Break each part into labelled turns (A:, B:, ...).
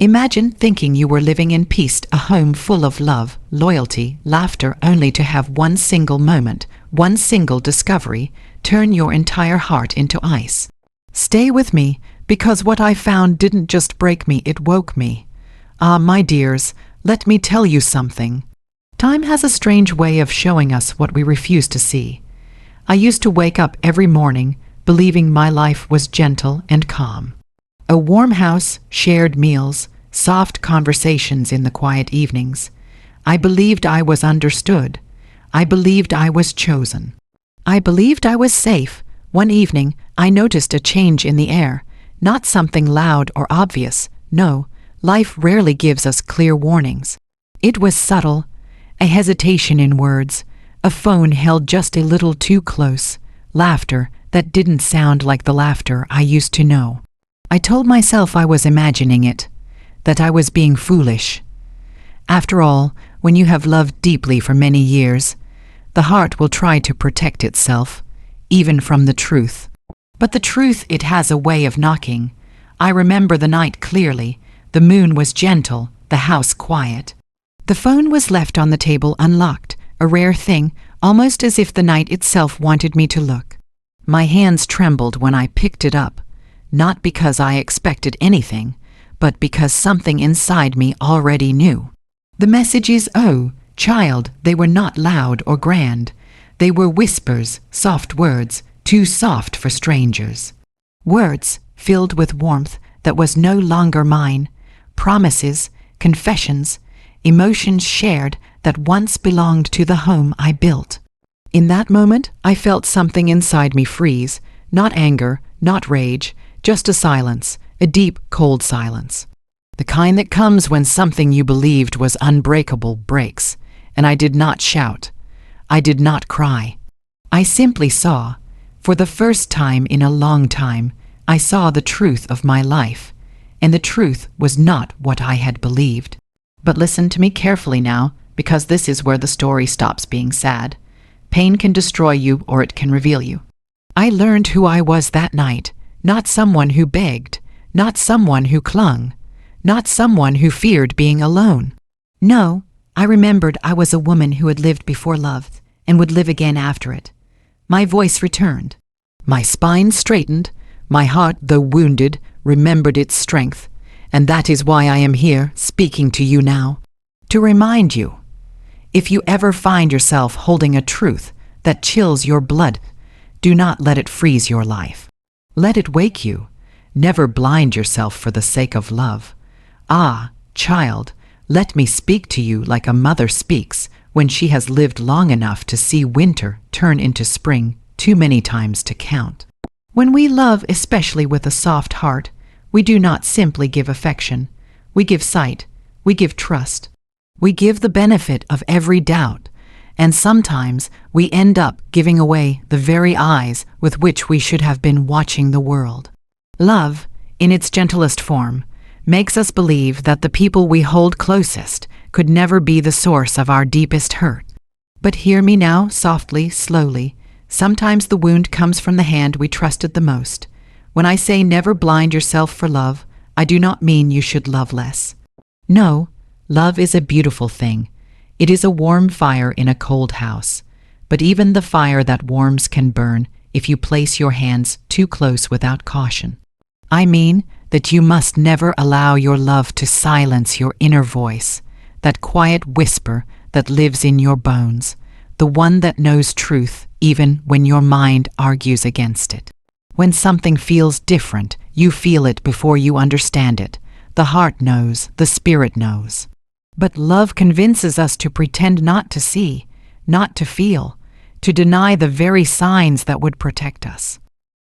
A: Imagine thinking you were living in peace, a home full of love, loyalty, laughter, only to have one single moment, one single discovery, turn your entire heart into ice. Stay with me, because what I found didn't just break me, it woke me. Ah, my dears, let me tell you something. Time has a strange way of showing us what we refuse to see. I used to wake up every morning believing my life was gentle and calm. A warm house, shared meals, soft conversations in the quiet evenings. I believed I was understood. I believed I was chosen. I believed I was safe. One evening, I noticed a change in the air, not something loud or obvious. No, life rarely gives us clear warnings. It was subtle, a hesitation in words, a phone held just a little too close, laughter that didn't sound like the laughter I used to know. I told myself I was imagining it, that I was being foolish. After all, when you have loved deeply for many years, the heart will try to protect itself, even from the truth. But the truth, it has a way of knocking. I remember the night clearly. The moon was gentle, the house quiet. The phone was left on the table unlocked, a rare thing, almost as if the night itself wanted me to look. My hands trembled when I picked it up, not because I expected anything, but because something inside me already knew. The messages, oh, child, they were not loud or grand. They were whispers, soft words, too soft for strangers. Words filled with warmth that was no longer mine, promises, confessions, emotions shared that once belonged to the home I built. In that moment, I felt something inside me freeze, not anger, not rage, just a silence, a deep, cold silence. The kind that comes when something you believed was unbreakable breaks, and I did not shout. I did not cry. I simply saw. For the first time in a long time, I saw the truth of my life, and the truth was not what I had believed. But listen to me carefully now, because this is where the story stops being sad. Pain can destroy you or it can reveal you. I learned who I was that night, not someone who begged, not someone who clung, not someone who feared being alone. No, I remembered I was a woman who had lived before love and would live again after it. My voice returned. My spine straightened. My heart, though wounded, remembered its strength. And that is why I am here, speaking to you now. To remind you, if you ever find yourself holding a truth that chills your blood, do not let it freeze your life. Let it wake you. Never blind yourself for the sake of love. Ah, child, let me speak to you like a mother speaks when she has lived long enough to see winter turn into spring too many times to count. When we love, especially with a soft heart, we do not simply give affection. We give sight. We give trust. We give the benefit of every doubt. And sometimes we end up giving away the very eyes with which we should have been watching the world. Love, in its gentlest form, makes us believe that the people we hold closest could never be the source of our deepest hurt. But hear me now, softly, slowly. Sometimes the wound comes from the hand we trusted the most. When I say never blind yourself for love, I do not mean you should love less. No, love is a beautiful thing. It is a warm fire in a cold house. But even the fire that warms can burn if you place your hands too close without caution. I mean that you must never allow your love to silence your inner voice, that quiet whisper that lives in your bones, the one that knows truth even when your mind argues against it. When something feels different, you feel it before you understand it. The heart knows, the spirit knows. But love convinces us to pretend not to see, not to feel, to deny the very signs that would protect us.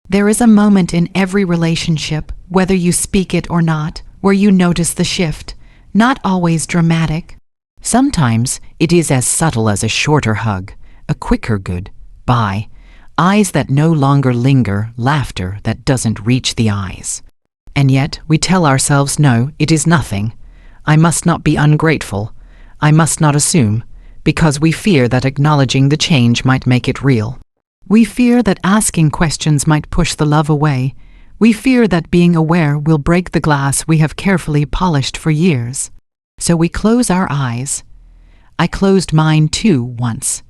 A: There is a moment in every relationship, whether you speak it or not, where you notice the shift, not always dramatic. Sometimes it is as subtle as a shorter hug, a quicker goodbye, eyes that no longer linger, laughter that doesn't reach the eyes. And yet we tell ourselves, no, it is nothing. I must not be ungrateful. I must not assume, because we fear that acknowledging the change might make it real. We fear that asking questions might push the love away. We fear that being aware will break the glass we have carefully polished for years. So we close our eyes. I closed mine too once.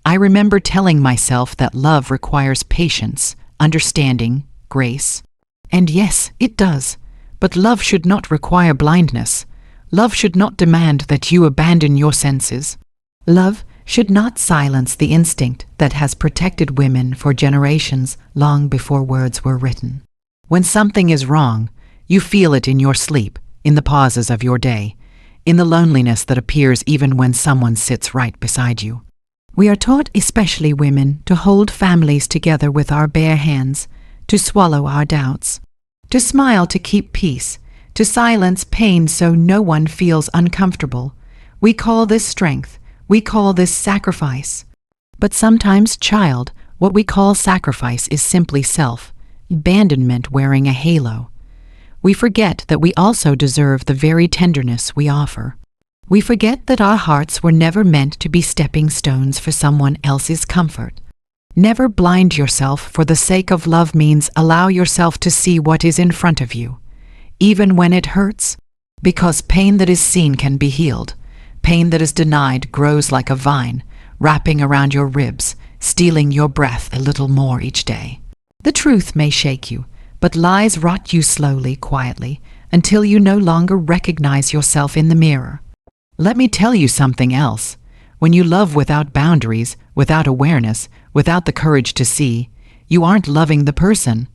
A: I remember telling myself that love requires patience, understanding, grace. And yes, it does. But love should not require blindness. Love should not demand that you abandon your senses. Love should not silence the instinct that has protected women for generations long before words were written. When something is wrong, you feel it in your sleep, in the pauses of your day, in the loneliness that appears even when someone sits right beside you. We are taught, especially women, to hold families together with our bare hands, to swallow our doubts, to smile to keep peace, to silence pain so no one feels uncomfortable. We call this strength. We call this sacrifice. But sometimes, child, what we call sacrifice is simply self-abandonment wearing a halo. We forget that we also deserve the very tenderness we offer. We forget that our hearts were never meant to be stepping stones for someone else's comfort. Never blind yourself. For the sake of love means allow yourself to see what is in front of you, even when it hurts, because pain that is seen can be healed. Pain that is denied grows like a vine, wrapping around your ribs, stealing your breath a little more each day. The truth may shake you, but lies rot you slowly, quietly, until you no longer recognize yourself in the mirror. Let me tell you something else. When you love without boundaries, without awareness, without the courage to see, you aren't loving the person.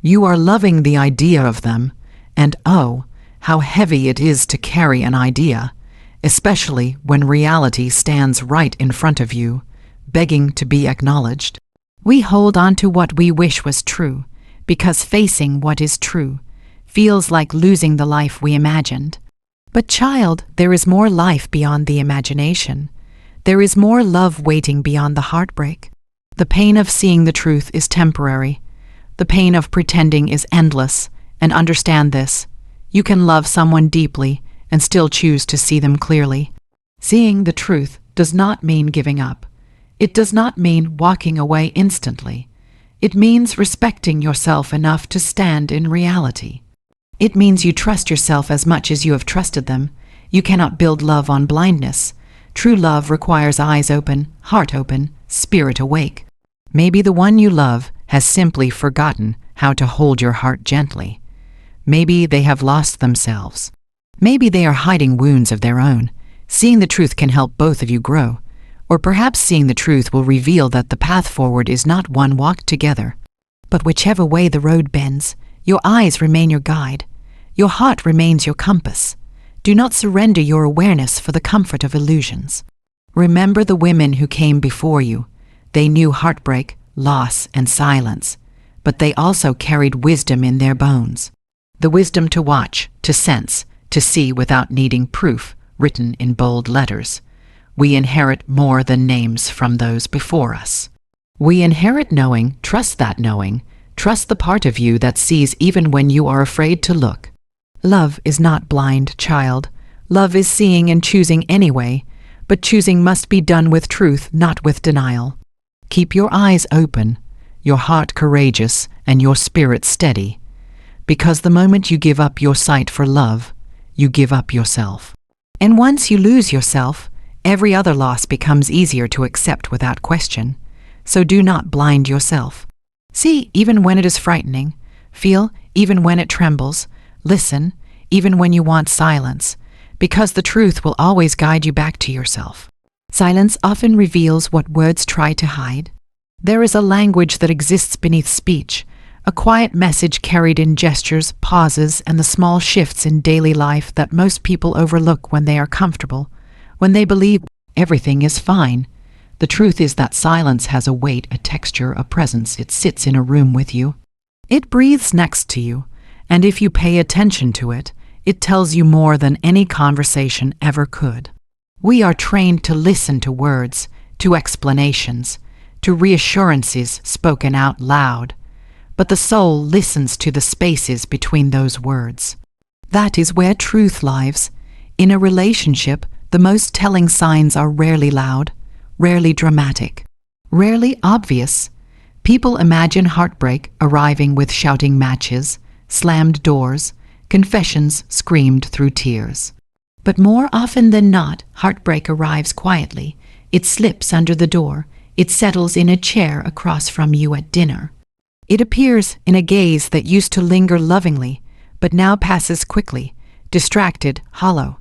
A: You are loving the idea of them. And oh, how heavy it is to carry an idea, especially when reality stands right in front of you, begging to be acknowledged. We hold on to what we wish was true, because facing what is true feels like losing the life we imagined. But child, there is more life beyond the imagination. There is more love waiting beyond the heartbreak. The pain of seeing the truth is temporary. The pain of pretending is endless. And understand this: you can love someone deeply and still choose to see them clearly. Seeing the truth does not mean giving up. It does not mean walking away instantly. It means respecting yourself enough to stand in reality. It means you trust yourself as much as you have trusted them. You cannot build love on blindness. True love requires eyes open, heart open, spirit awake. Maybe the one you love has simply forgotten how to hold your heart gently. Maybe they have lost themselves. Maybe they are hiding wounds of their own. Seeing the truth can help both of you grow. Or perhaps seeing the truth will reveal that the path forward is not one walked together. But whichever way the road bends, your eyes remain your guide. Your heart remains your compass. Do not surrender your awareness for the comfort of illusions. Remember the women who came before you. They knew heartbreak, loss, and silence, but they also carried wisdom in their bones. The wisdom to watch, to sense, to see without needing proof, written in bold letters. We inherit more than names from those before us. We inherit knowing, trust that knowing, trust the part of you that sees even when you are afraid to look. Love is not blind, child. Love is seeing and choosing anyway, but choosing must be done with truth, not with denial. Keep your eyes open, your heart courageous, and your spirit steady, because the moment you give up your sight for love, you give up yourself. And once you lose yourself, every other loss becomes easier to accept without question. So do not blind yourself. See even when it is frightening. Feel even when it trembles. Listen even when you want silence, because the truth will always guide you back to yourself. Silence often reveals what words try to hide. There is a language that exists beneath speech, a quiet message carried in gestures, pauses, and the small shifts in daily life that most people overlook when they are comfortable, when they believe everything is fine. The truth is that silence has a weight, a texture, a presence. It sits in a room with you. It breathes next to you, and if you pay attention to it, it tells you more than any conversation ever could. We are trained to listen to words, to explanations, to reassurances spoken out loud, but the soul listens to the spaces between those words. That is where truth lives. In a relationship, the most telling signs are rarely loud, rarely dramatic, rarely obvious. People imagine heartbreak arriving with shouting matches, slammed doors, confessions screamed through tears. But more often than not, heartbreak arrives quietly. It slips under the door. It settles in a chair across from you at dinner. It appears in a gaze that used to linger lovingly, but now passes quickly, distracted, hollow.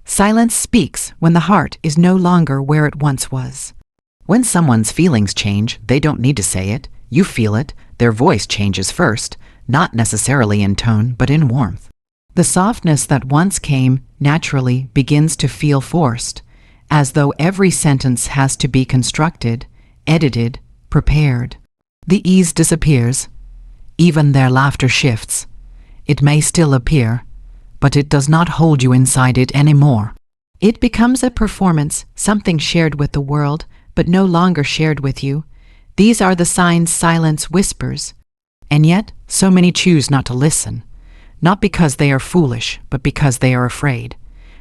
A: Silence speaks when the heart is no longer where it once was. When someone's feelings change, they don't need to say it. You feel it. Their voice changes first, not necessarily in tone, but in warmth. The softness that once came naturally begins to feel forced, as though every sentence has to be constructed, edited, prepared. The ease disappears. Even their laughter shifts. It may still appear, but it does not hold you inside it anymore. It becomes a performance, something shared with the world, but no longer shared with you. These are the signs silence whispers. And yet, so many choose not to listen. Not because they are foolish, but because they are afraid.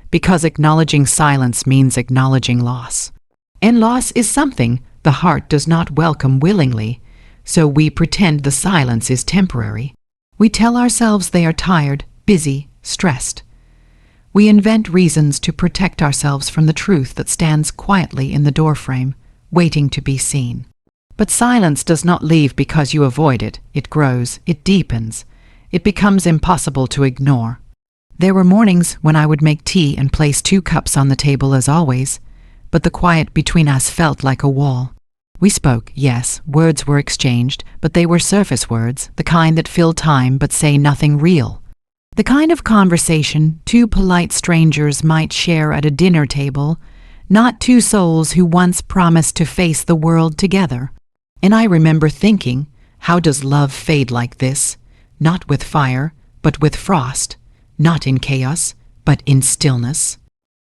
A: Because acknowledging silence means acknowledging loss. And loss is something the heart does not welcome willingly, so we pretend the silence is temporary. We tell ourselves they are tired, busy, stressed. We invent reasons to protect ourselves from the truth that stands quietly in the doorframe, waiting to be seen. But silence does not leave because you avoid it. It grows, it deepens. It becomes impossible to ignore. There were mornings when I would make tea and place 2 cups on the table as always, but the quiet between us felt like a wall. We spoke, yes, words were exchanged, but they were surface words, the kind that fill time but say nothing real. The kind of conversation 2 polite strangers might share at a dinner table, not 2 souls who once promised to face the world together. And I remember thinking, how does love fade like this? Not with fire, but with frost. Not in chaos, but in stillness.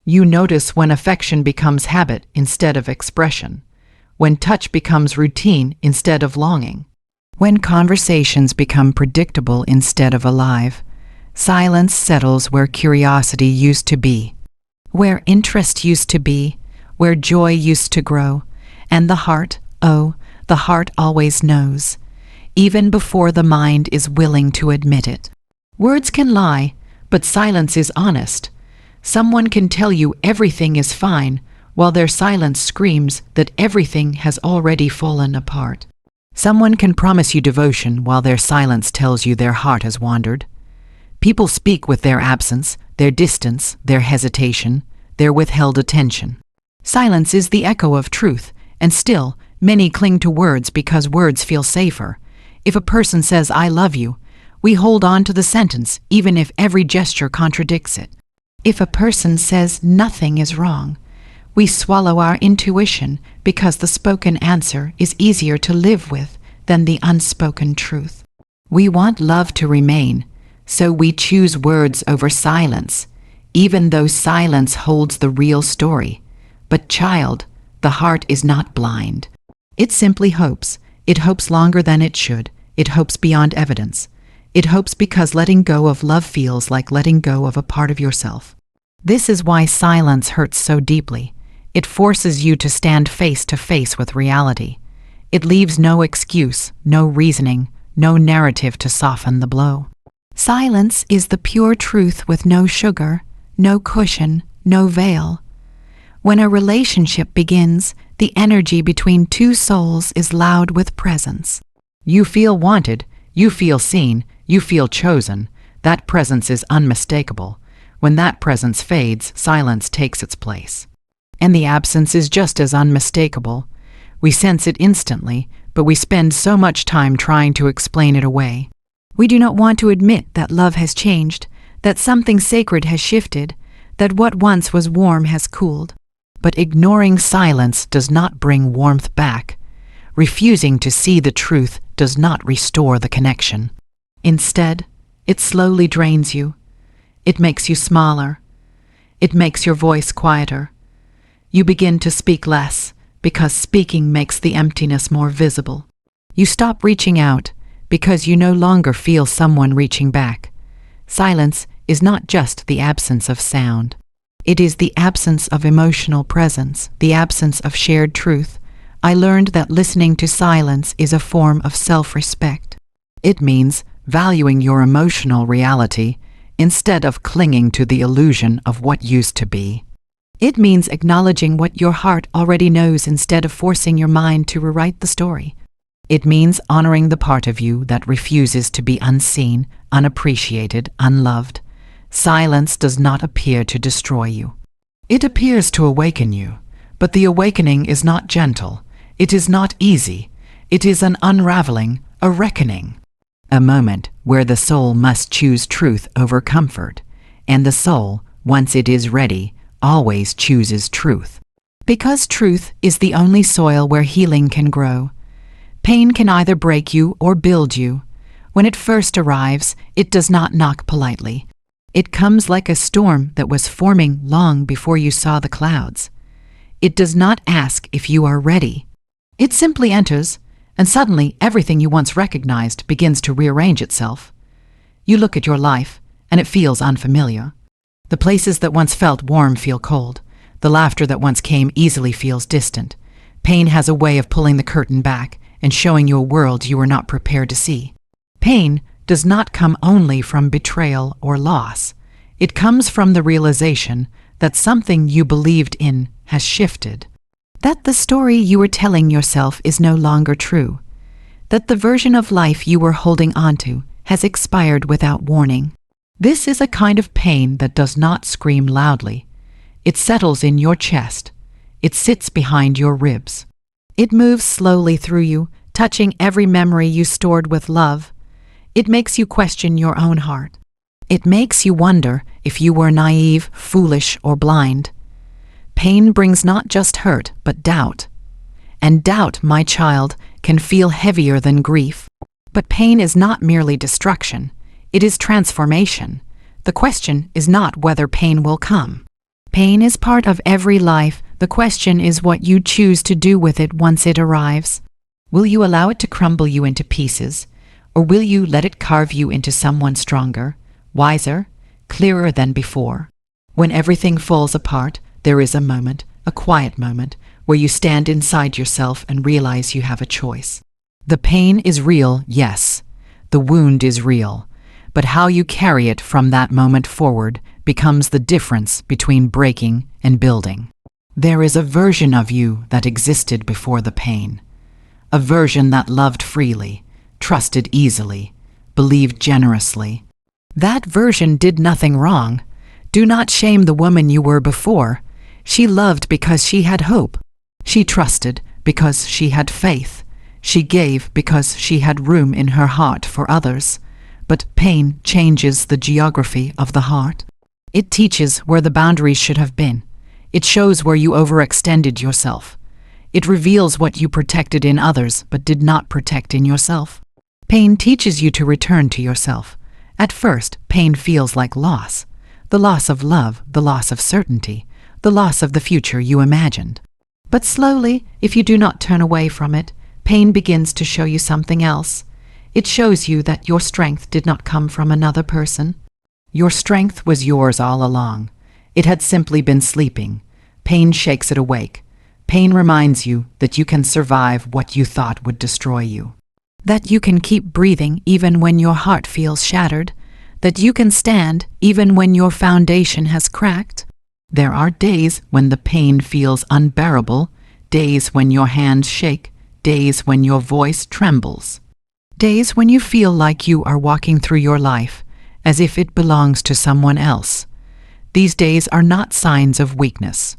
A: You notice when affection becomes habit instead of expression. When touch becomes routine instead of longing. When conversations become predictable instead of alive. Silence settles where curiosity used to be. Where interest used to be. Where joy used to grow. And the heart, oh, the heart always knows, even before the mind is willing to admit it. Words can lie, but silence is honest. Someone can tell you everything is fine, while their silence screams that everything has already fallen apart. Someone can promise you devotion while their silence tells you their heart has wandered. People speak with their absence, their distance, their hesitation, their withheld attention. Silence is the echo of truth, and still, many cling to words because words feel safer. If a person says, "I love you," we hold on to the sentence even if every gesture contradicts it. If a person says nothing is wrong, we swallow our intuition because the spoken answer is easier to live with than the unspoken truth. We want love to remain, so we choose words over silence, even though silence holds the real story. But child, the heart is not blind. It simply hopes. It hopes longer than it should. It hopes beyond evidence. It hopes because letting go of love feels like letting go of a part of yourself. This is why silence hurts so deeply. It forces you to stand face to face with reality. It leaves no excuse, no reasoning, no narrative to soften the blow. Silence is the pure truth with no sugar, no cushion, no veil. When a relationship begins, the energy between 2 souls is loud with presence. You feel wanted, you feel seen, you feel chosen. That presence is unmistakable. When that presence fades, silence takes its place. And the absence is just as unmistakable. We sense it instantly, but we spend so much time trying to explain it away. We do not want to admit that love has changed, that something sacred has shifted, that what once was warm has cooled. But ignoring silence does not bring warmth back. Refusing to see the truth does not restore the connection. Instead, it slowly drains you. It makes you smaller. It makes your voice quieter. You begin to speak less, because speaking makes the emptiness more visible. You stop reaching out, because you no longer feel someone reaching back. Silence is not just the absence of sound. It is the absence of emotional presence, the absence of shared truth, I learned that listening to silence is a form of self-respect. It means valuing your emotional reality instead of clinging to the illusion of what used to be. It means acknowledging what your heart already knows instead of forcing your mind to rewrite the story. It means honoring the part of you that refuses to be unseen, unappreciated, unloved. Silence does not appear to destroy you. It appears to awaken you, but the awakening is not gentle. It is not easy. It is an unraveling, a reckoning. A moment where the soul must choose truth over comfort, and the soul, once it is ready, always chooses truth. Because truth is the only soil where healing can grow. Pain can either break you or build you. When it first arrives, it does not knock politely. It comes like a storm that was forming long before you saw the clouds. It does not ask if you are ready. It simply enters, and suddenly everything you once recognized begins to rearrange itself. You look at your life, and it feels unfamiliar. The places that once felt warm feel cold. The laughter that once came easily feels distant. Pain has a way of pulling the curtain back and showing you a world you were not prepared to see. Pain does not come only from betrayal or loss. It comes from the realization that something you believed in has shifted. That the story you were telling yourself is no longer true. That the version of life you were holding onto has expired without warning. This is a kind of pain that does not scream loudly. It settles in your chest. It sits behind your ribs. It moves slowly through you, touching every memory you stored with love. It makes you question your own heart. It makes you wonder if you were naive, foolish, or blind. Pain brings not just hurt, but doubt. And doubt, my child, can feel heavier than grief. But pain is not merely destruction. It is transformation. The question is not whether pain will come. Pain is part of every life. The question is what you choose to do with it once it arrives. Will you allow it to crumble you into pieces, or will you let it carve you into someone stronger, wiser, clearer than before? When everything falls apart, there is a moment, a quiet moment, where you stand inside yourself and realize you have a choice. The pain is real, yes. The wound is real. But how you carry it from that moment forward becomes the difference between breaking and building. There is a version of you that existed before the pain. A version that loved freely, trusted easily, believed generously. That version did nothing wrong. Do not shame the woman you were before. She loved because she had hope. She trusted because she had faith. She gave because she had room in her heart for others. But pain changes the geography of the heart. It teaches where the boundaries should have been. It shows where you overextended yourself. It reveals what you protected in others but did not protect in yourself. Pain teaches you to return to yourself. At first, pain feels like loss. The loss of love, the loss of certainty, the loss of the future you imagined. But slowly, if you do not turn away from it, pain begins to show you something else. It shows you that your strength did not come from another person. Your strength was yours all along. It had simply been sleeping. Pain shakes it awake. Pain reminds you that you can survive what you thought would destroy you. That you can keep breathing even when your heart feels shattered. That you can stand even when your foundation has cracked. There are days when the pain feels unbearable, days when your hands shake, days when your voice trembles. Days when you feel like you are walking through your life as if it belongs to someone else. These days are not signs of weakness.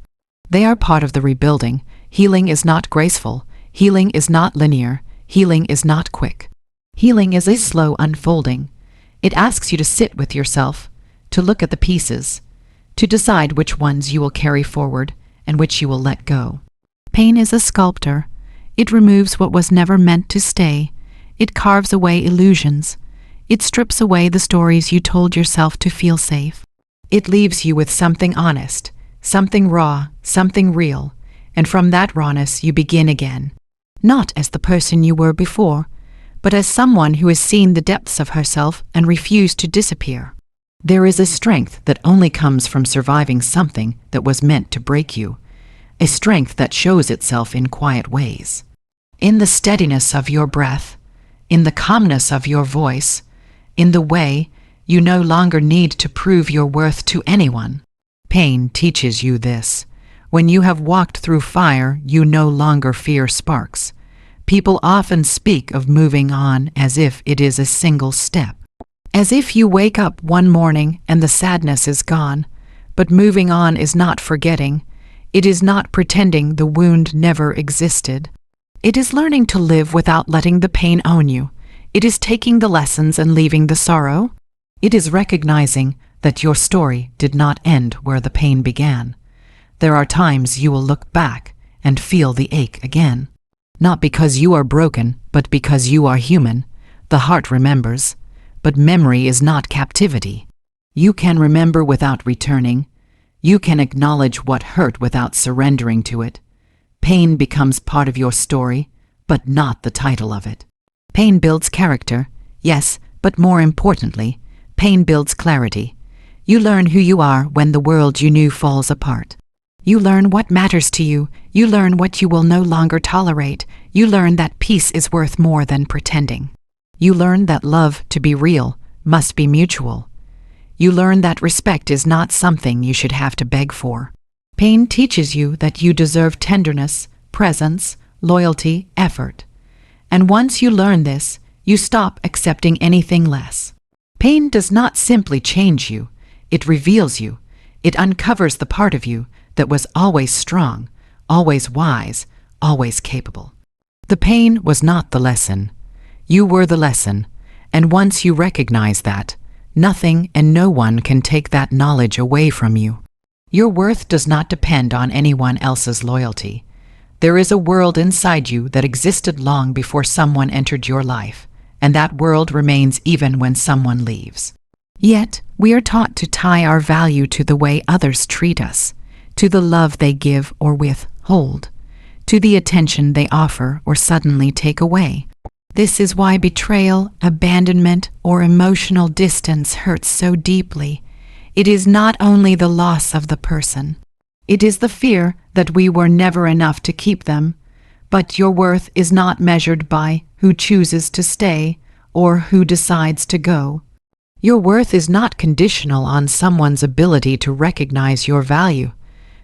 A: They are part of the rebuilding. Healing is not graceful. Healing is not linear. Healing is not quick. Healing is a slow unfolding. It asks you to sit with yourself, to look at the pieces, to decide which ones you will carry forward and which you will let go. Pain is a sculptor. It removes what was never meant to stay. It carves away illusions. It strips away the stories you told yourself to feel safe. It leaves you with something honest, something raw, something real, and from that rawness you begin again, not as the person you were before, but as someone who has seen the depths of herself and refused to disappear. There is a strength that only comes from surviving something that was meant to break you, a strength that shows itself in quiet ways. In the steadiness of your breath, in the calmness of your voice, in the way you no longer need to prove your worth to anyone. Pain teaches you this. When you have walked through fire, you no longer fear sparks. People often speak of moving on as if it is a single step. As if you wake up one morning and the sadness is gone. But moving on is not forgetting. It is not pretending the wound never existed. It is learning to live without letting the pain own you. It is taking the lessons and leaving the sorrow. It is recognizing that your story did not end where the pain began. There are times you will look back and feel the ache again. Not because you are broken, but because you are human. The heart remembers, but memory is not captivity. You can remember without returning. You can acknowledge what hurt without surrendering to it. Pain becomes part of your story, but not the title of it. Pain builds character, yes, but more importantly, pain builds clarity. You learn who you are when the world you knew falls apart. You learn what matters to you. You learn what you will no longer tolerate. You learn that peace is worth more than pretending. You learn that love, to be real, must be mutual. You learn that respect is not something you should have to beg for. Pain teaches you that you deserve tenderness, presence, loyalty, effort. And once you learn this, you stop accepting anything less. Pain does not simply change you. It reveals you. It uncovers the part of you that was always strong, always wise, always capable. The pain was not the lesson. You were the lesson, and once you recognize that, nothing and no one can take that knowledge away from you. Your worth does not depend on anyone else's loyalty. There is a world inside you that existed long before someone entered your life, and that world remains even when someone leaves. Yet, we are taught to tie our value to the way others treat us, to the love they give or withhold, to the attention they offer or suddenly take away. This is why betrayal, abandonment, or emotional distance hurts so deeply. It is not only the loss of the person. It is the fear that we were never enough to keep them. But your worth is not measured by who chooses to stay or who decides to go. Your worth is not conditional on someone's ability to recognize your value.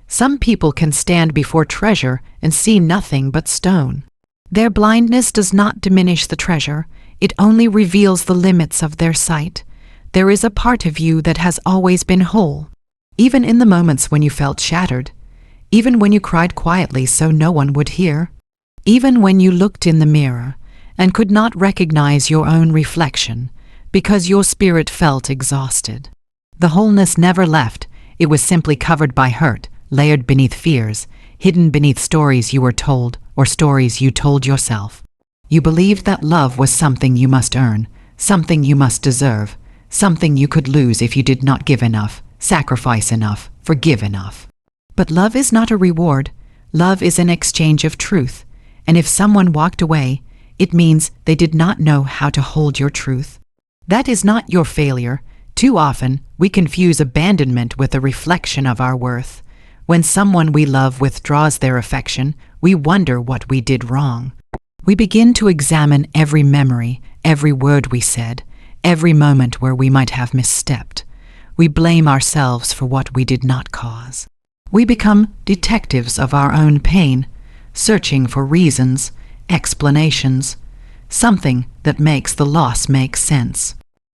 A: Some people can stand before treasure and see nothing but stone. Their blindness does not diminish the treasure, it only reveals the limits of their sight. There is a part of you that has always been whole, even in the moments when you felt shattered, even when you cried quietly so no one would hear, even when you looked in the mirror and could not recognize your own reflection because your spirit felt exhausted. The wholeness never left, it was simply covered by hurt, layered beneath fears, hidden beneath stories you were told or stories you told yourself. You believed that love was something you must earn, something you must deserve, something you could lose if you did not give enough, sacrifice enough, forgive enough. But love is not a reward. Love is an exchange of truth. And if someone walked away, it means they did not know how to hold your truth. That is not your failure. Too often, we confuse abandonment with a reflection of our worth. When someone we love withdraws their affection, we wonder what we did wrong. We begin to examine every memory, every word we said, every moment where we might have misstepped. We blame ourselves for what we did not cause. We become detectives of our own pain, searching for reasons, explanations, something that makes the loss make sense.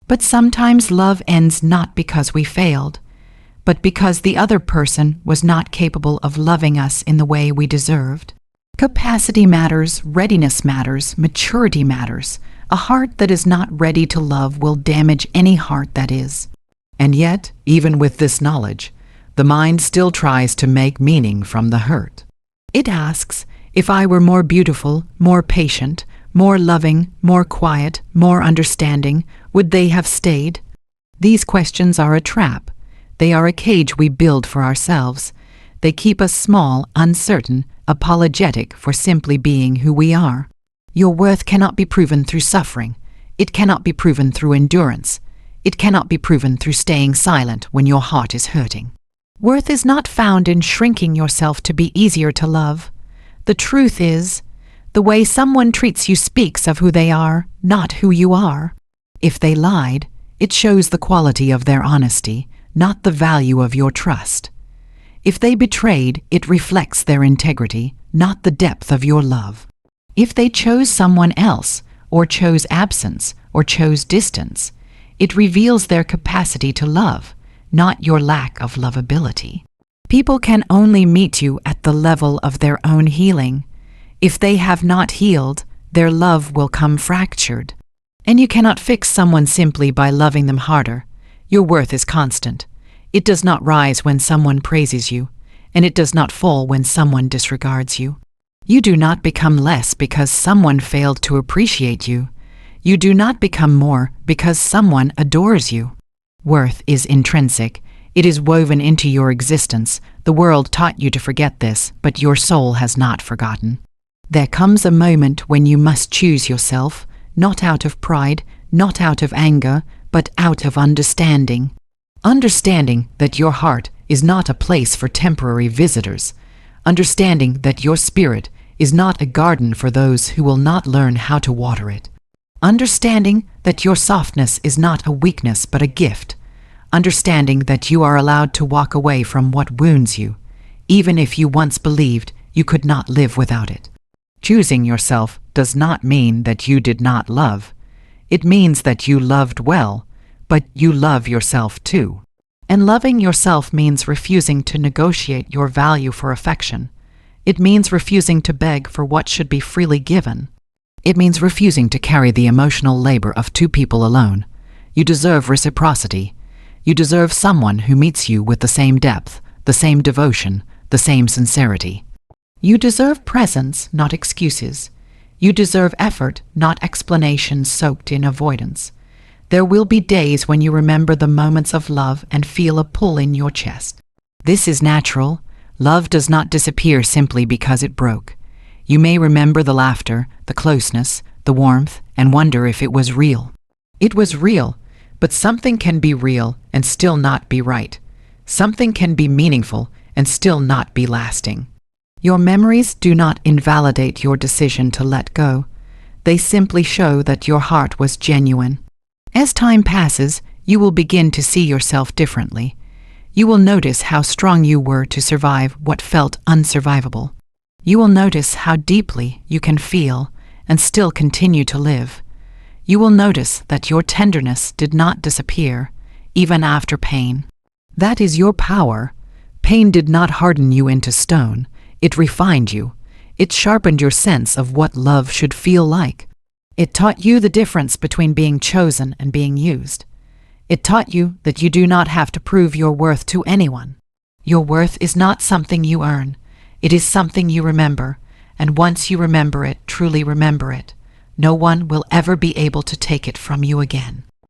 A: But sometimes love ends not because we failed, but because the other person was not capable of loving us in the way we deserved. Capacity matters, readiness matters, maturity matters. A heart that is not ready to love will damage any heart that is. And yet, even with this knowledge, the mind still tries to make meaning from the hurt. It asks, if I were more beautiful, more patient, more loving, more quiet, more understanding, would they have stayed? These questions are a trap. They are a cage we build for ourselves. They keep us small, uncertain, apologetic for simply being who we are. Your worth cannot be proven through suffering. It cannot be proven through endurance. It cannot be proven through staying silent when your heart is hurting. Worth is not found in shrinking yourself to be easier to love. The truth is, the way someone treats you speaks of who they are, not who you are. If they lied, it shows the quality of their honesty, not the value of your trust. If they betrayed, it reflects their integrity, not the depth of your love. If they chose someone else, or chose absence, or chose distance, it reveals their capacity to love, not your lack of lovability. People can only meet you at the level of their own healing. If they have not healed, their love will come fractured. And you cannot fix someone simply by loving them harder. Your worth is constant. It does not rise when someone praises you, and it does not fall when someone disregards you. You do not become less because someone failed to appreciate you. You do not become more because someone adores you. Worth is intrinsic. It is woven into your existence. The world taught you to forget this, but your soul has not forgotten. There comes a moment when you must choose yourself, not out of pride, not out of anger, but out of understanding. Understanding that your heart is not a place for temporary visitors. Understanding that your spirit is not a garden for those who will not learn how to water it. Understanding that your softness is not a weakness but a gift. Understanding that you are allowed to walk away from what wounds you, even if you once believed you could not live without it. Choosing yourself does not mean that you did not love. It means that you loved well, but you love yourself too. And loving yourself means refusing to negotiate your value for affection. It means refusing to beg for what should be freely given. It means refusing to carry the emotional labor of two people alone. You deserve reciprocity. You deserve someone who meets you with the same depth, the same devotion, the same sincerity. You deserve presence, not excuses. You deserve effort, not explanations soaked in avoidance. There will be days when you remember the moments of love and feel a pull in your chest. This is natural. Love does not disappear simply because it broke. You may remember the laughter, the closeness, the warmth, and wonder if it was real. It was real, but something can be real and still not be right. Something can be meaningful and still not be lasting. Your memories do not invalidate your decision to let go. They simply show that your heart was genuine. As time passes, you will begin to see yourself differently. You will notice how strong you were to survive what felt unsurvivable. You will notice how deeply you can feel and still continue to live. You will notice that your tenderness did not disappear, even after pain. That is your power. Pain did not harden you into stone. It refined you. It sharpened your sense of what love should feel like. It taught you the difference between being chosen and being used. It taught you that you do not have to prove your worth to anyone. Your worth is not something you earn. It is something you remember, and once you remember it, truly remember it, no one will ever be able to take it from you again.